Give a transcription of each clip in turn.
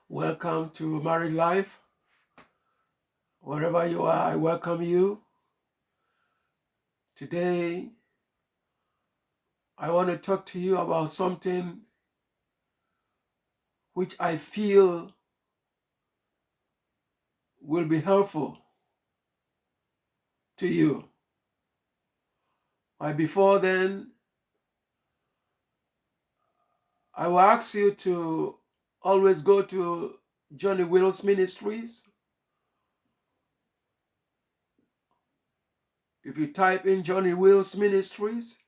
Welcome to Married Life. Wherever you are, I welcome you. Today, I want to talk to you about something which I feel will be helpful to you. But before then, I will ask you to always go to Johnny Wills Ministries. If you type in Johnny Wills Ministries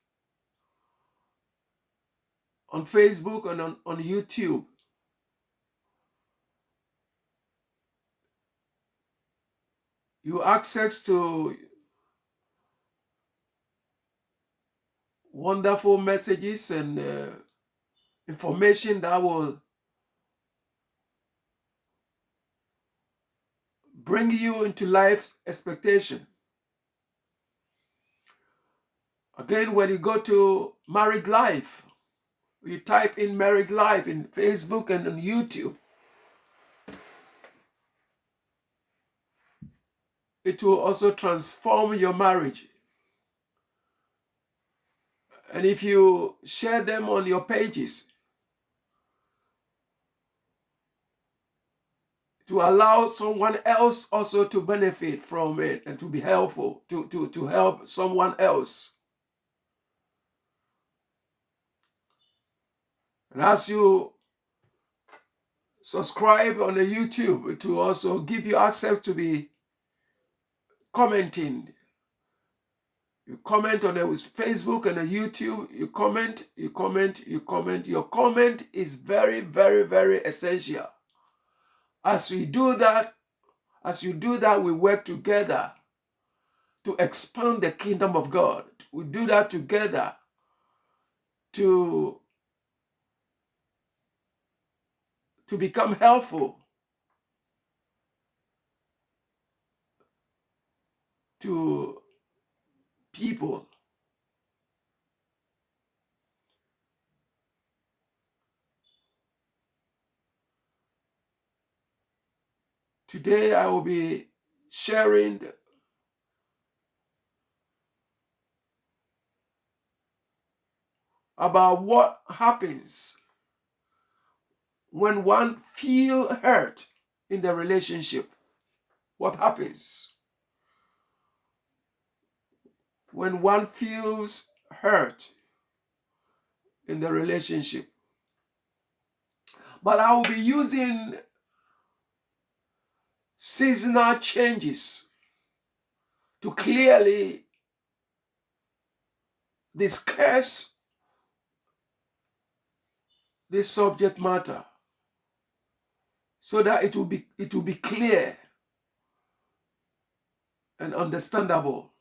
on Facebook and on YouTube, you access to wonderful messages and information that will bring you into life's expectation. Again, when you go to Married Life, you type in Married Life in Facebook and on YouTube, it will also transform your marriage. And if you share them on your pages, to allow someone else also to benefit from it and to be helpful, to help someone else. And as you subscribe on the YouTube, it will also give you access to be commenting. You comment on the Facebook and the YouTube, you comment. Your comment is very, very, very essential. As you do that, we work together to expand the kingdom of God. We do that together to become helpful to people. Today I will be sharing about what happens when one feels hurt in the relationship. What happens when one feels hurt in the relationship? But I will be using seasonal changes to clearly discuss this subject matter so that it will be clear and understandable.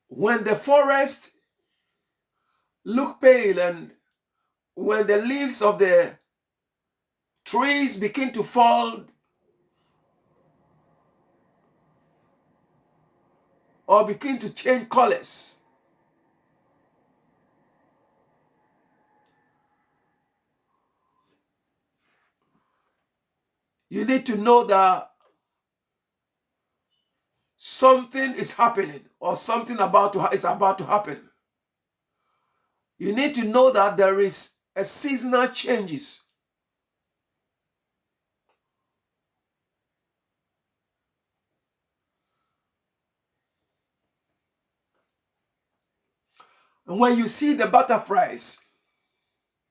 When the forest look pale and when the leaves of the trees begin to fall or begin to change colors, you need to know that something is happening or something is about to happen. You need to know that there is a seasonal changes. And when you see the butterflies,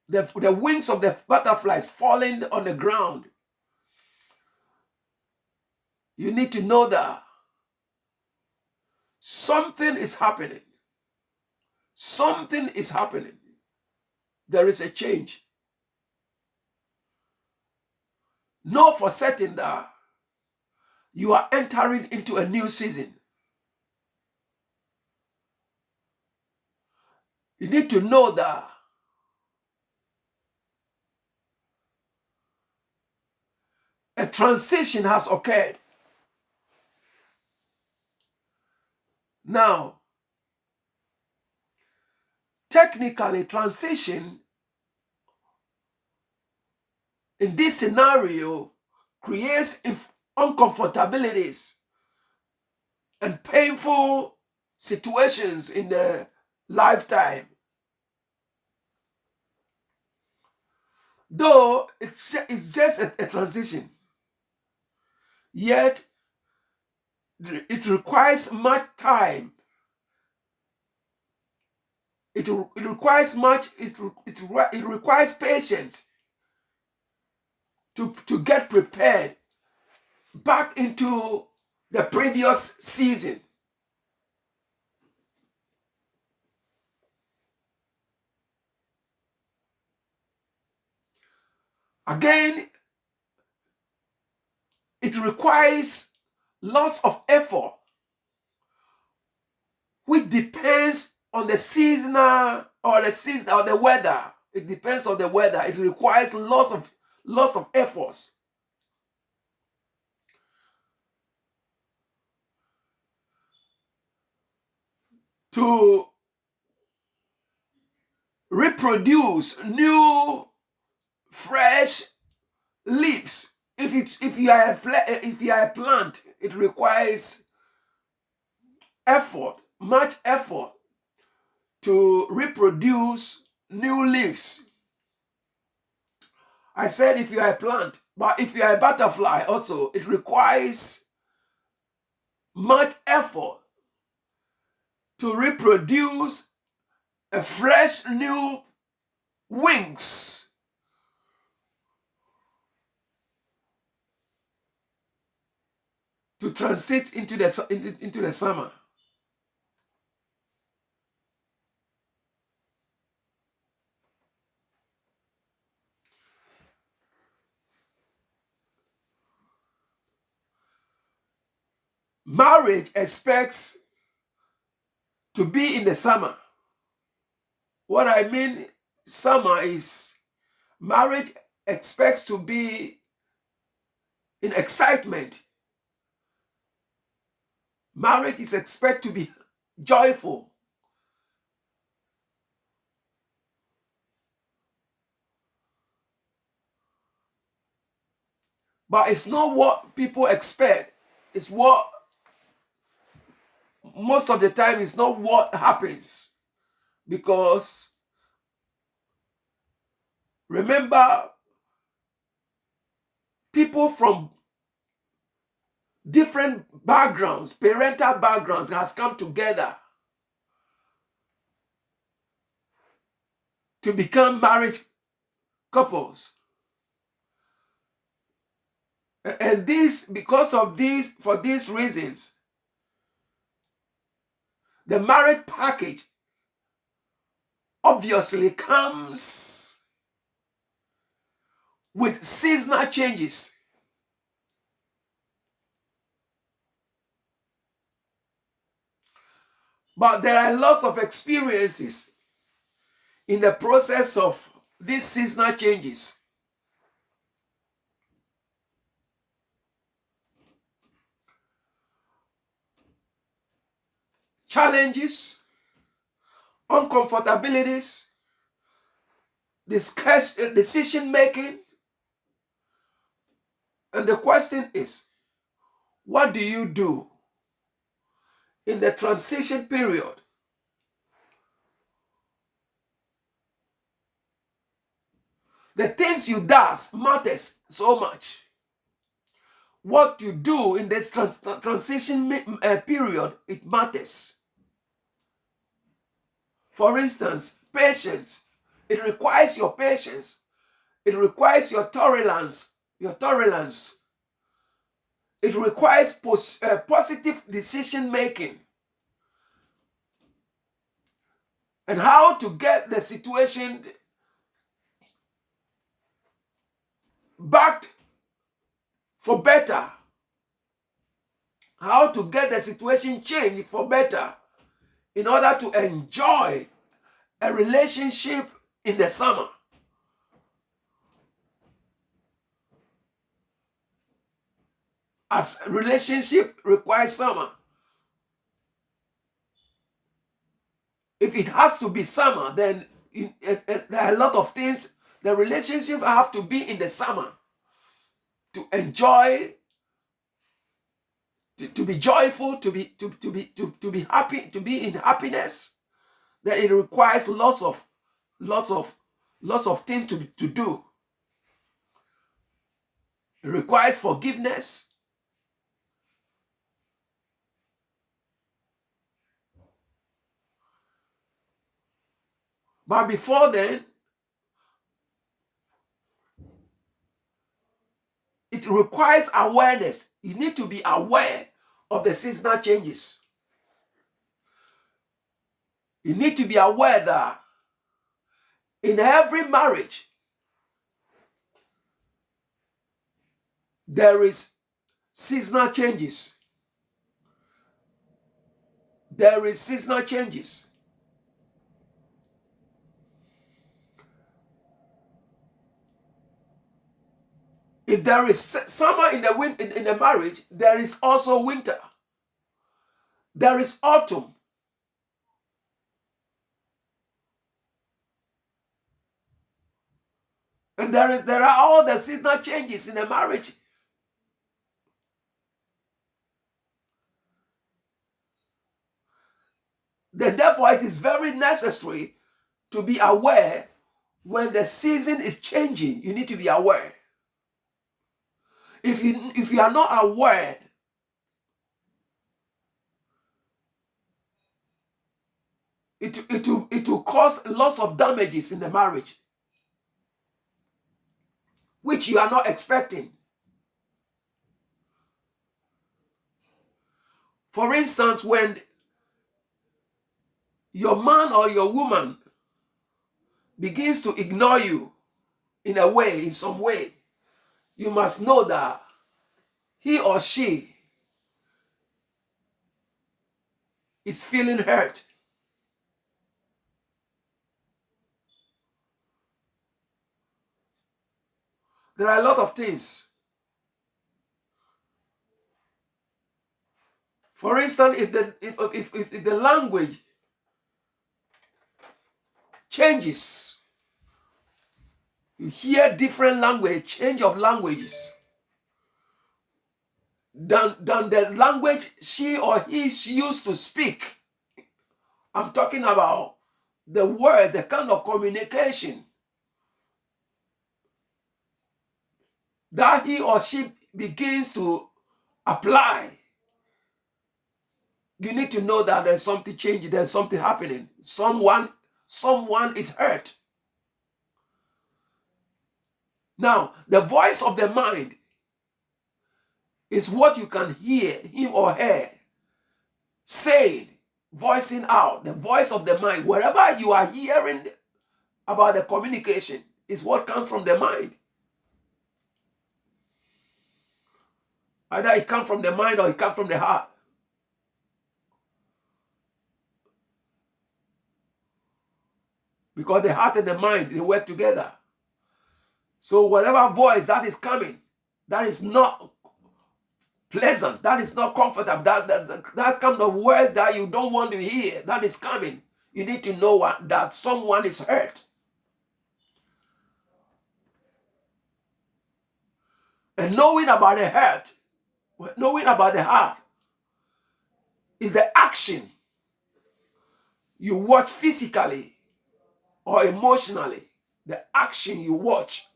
the wings of the butterflies falling on the ground, you need to know that something is happening. Something is happening. There is a change. Know for certain that you are entering into a new season. You need to know that a transition has occurred. Now, technically, transition in this scenario creates uncomfortabilities and painful situations in the lifetime. Though it's just a transition, yet it requires much time. It requires much. It requires patience to get prepared back into the previous season. Again, it requires lots of effort, which depends on the seasonal or the weather. It depends on the weather. It requires lots of efforts. To reproduce new, fresh leaves. If you are a plant, it requires effort, much effort to reproduce new leaves. I said if you are a plant, but if you are a butterfly also, it requires much effort to reproduce a fresh new wings. To transit into the summer. Marriage expects to be in the summer. What I mean summer is marriage expects to be in excitement. Marriage is expected to be joyful. But it's not what people expect. It's what most of the time it's not what happens. Because remember, people from different backgrounds, parental backgrounds, has come together to become married couples. And for these reasons, the marriage package obviously comes with seasonal changes. But there are lots of experiences in the process of these seasonal changes. Challenges, uncomfortabilities, decision making. And the question is, what do you do in the transition period? The things you do matters so much. What you do in this transition period, it matters. For instance, patience. It requires your patience. It requires your tolerance. It requires positive decision making. And how to get the situation back for better. How to get the situation changed for better in order to enjoy a relationship in the summer. As relationship requires summer. If it has to be summer, then there are a lot of things. The relationship have to be in the summer to enjoy, to be joyful, to be happy, to be in happiness. Then it requires lots of things to do. It requires forgiveness. But before then, it requires awareness. You need to be aware of the seasonal changes. You need to be aware that in every marriage, there is seasonal changes. There is seasonal changes. If there is summer in the marriage, there is also winter. There is autumn. And there are all the seasonal changes in a marriage. Then therefore, it is very necessary to be aware when the season is changing. You need to be aware. If you are not aware, it will cause lots of damages in the marriage, which you are not expecting. For instance, when your man or your woman begins to ignore you in a way, in some way, you must know that he or she is feeling hurt. There are a lot of things. For instance, if the language changes, you hear different language, change of languages than the language she or he used to speak. I'm talking about the word, the kind of communication that he or she begins to apply. You need to know that there's something changing, there's something happening. Someone is hurt. Now, the voice of the mind is what you can hear him or her saying, voicing out. The voice of the mind, wherever you are hearing about the communication, is what comes from the mind. Either it comes from the mind or it comes from the heart. Because the heart and the mind, they work together. So whatever voice that is coming, that is not pleasant, that is not comfortable, that kind of words that you don't want to hear, that is coming, you need to know that someone is hurt. And knowing about the hurt, knowing about the heart, is the action you watch physically or emotionally. The action you watch,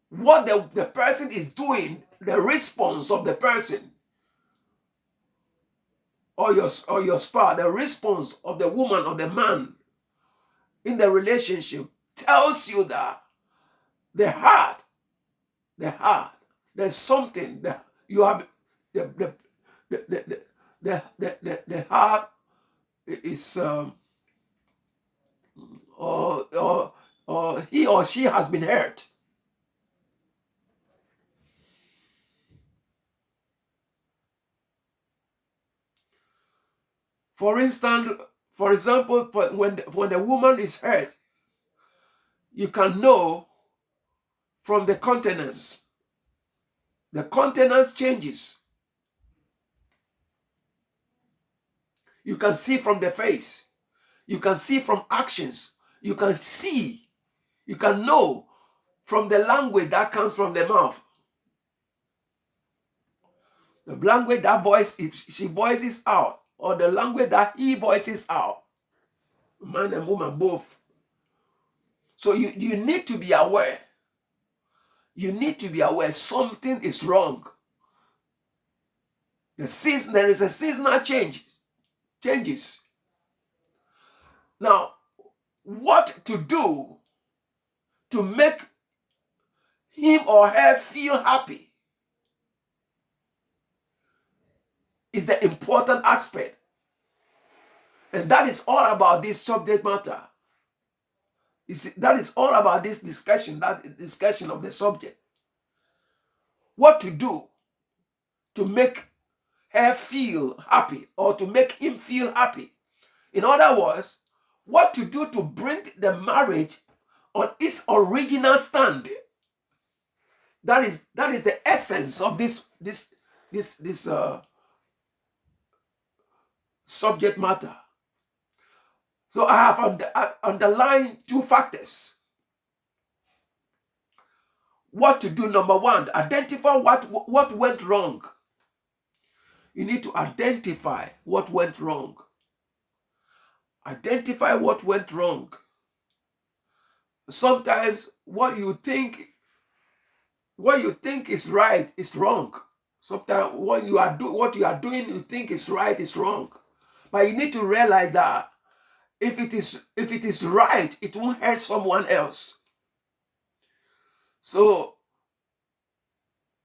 what the person is doing, the response of the person or your spouse, the response of the woman or the man in the relationship tells you that the heart, there's something that you have, the heart is or he or she has been hurt. For example, when the woman is hurt, you can know from the countenance. The countenance changes. You can see from the face. You can see from actions. You can see. You can know from the language that comes from the mouth. The language that voice, if she voices out, or the language that he voices out. Man and woman both. So you need to be aware. You need to be aware something is wrong. There is a seasonal changes. Now, what to do to make him or her feel happy is the important aspect. And that is all about this subject matter. You see, that is all about this discussion, that discussion of the subject. What to do to make her feel happy or to make him feel happy. In other words, what to do to bring the marriage on its original stand. That is the essence of this subject matter. So I have underlined two factors. What to do? Number one, identify what went wrong. You need to identify what went wrong. Identify what went wrong. Sometimes what you think is right is wrong. Sometimes what you are doing you think is right is wrong. But you need to realize that if it is right, it won't hurt someone else. So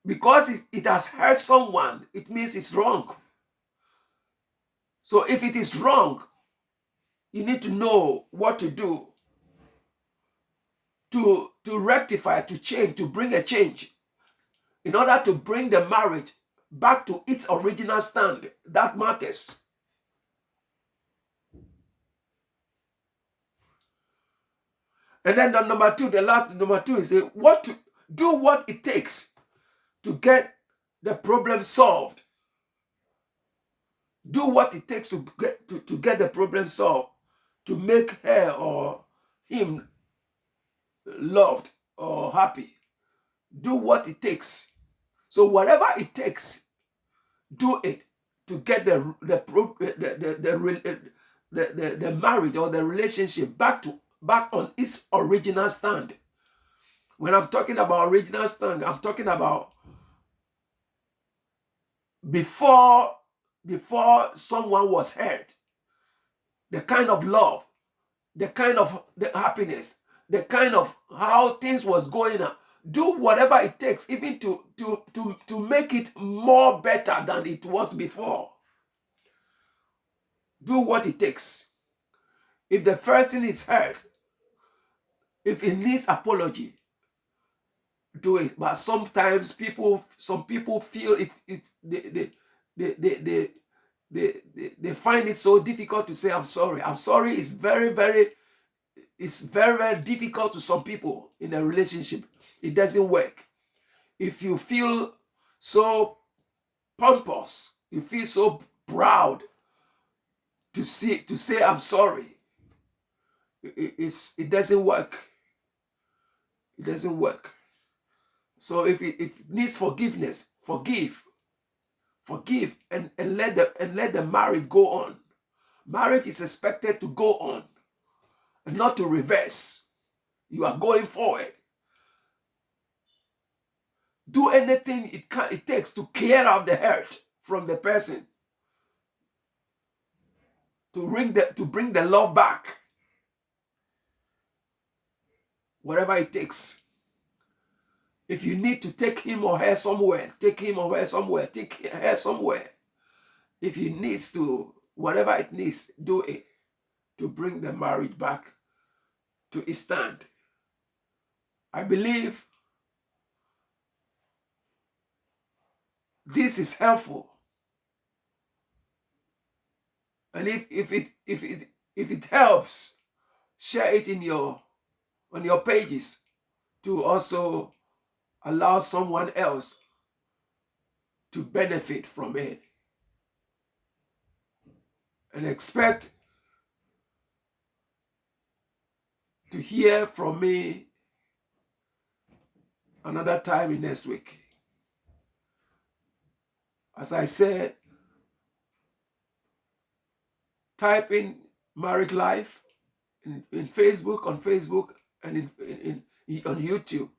because it has hurt someone, it means it's wrong. So if it is wrong, you need to know what to do to rectify, to change, to bring a change, in order to bring the marriage back to its original stand. That matters. And then number two is what to do, what it takes to get the problem solved. Do what it takes to get the problem solved, to make her or him loved or happy. Do what it takes. So whatever it takes, do it to get the marriage or the relationship back on its original stand. When I'm talking about original stand, I'm talking about before someone was hurt, the kind of love, the kind of the happiness, the kind of how things was going on. Do whatever it takes, even to make it more better than it was before. Do what it takes. If the person is hurt, if it needs apology, do it. But sometimes some people feel they find it so difficult to say I'm sorry. I'm sorry is very, very difficult to some people in a relationship. It doesn't work. If you feel so pompous, you feel so proud to say I'm sorry, it doesn't work. It doesn't work. So if it needs forgiveness, forgive and let the marriage go on. Marriage is expected to go on and not to reverse. You are going forward. Do anything it takes to clear out the hurt from the person, to bring the love back. Whatever it takes. If you need to take him or her somewhere, take him or her somewhere, take her somewhere. If he needs to, whatever it needs, do it to bring the marriage back to its stand. I believe this is helpful. And if it helps, share it on your pages to also allow someone else to benefit from it. And expect to hear from me another time in next week. As I said, type in marriage life in Facebook, on Facebook, and on YouTube.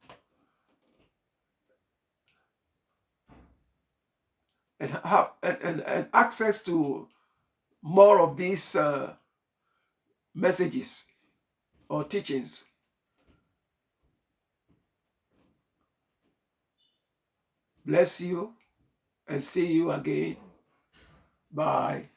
And have and access to more of these messages or teachings. Bless you and see you again. Bye.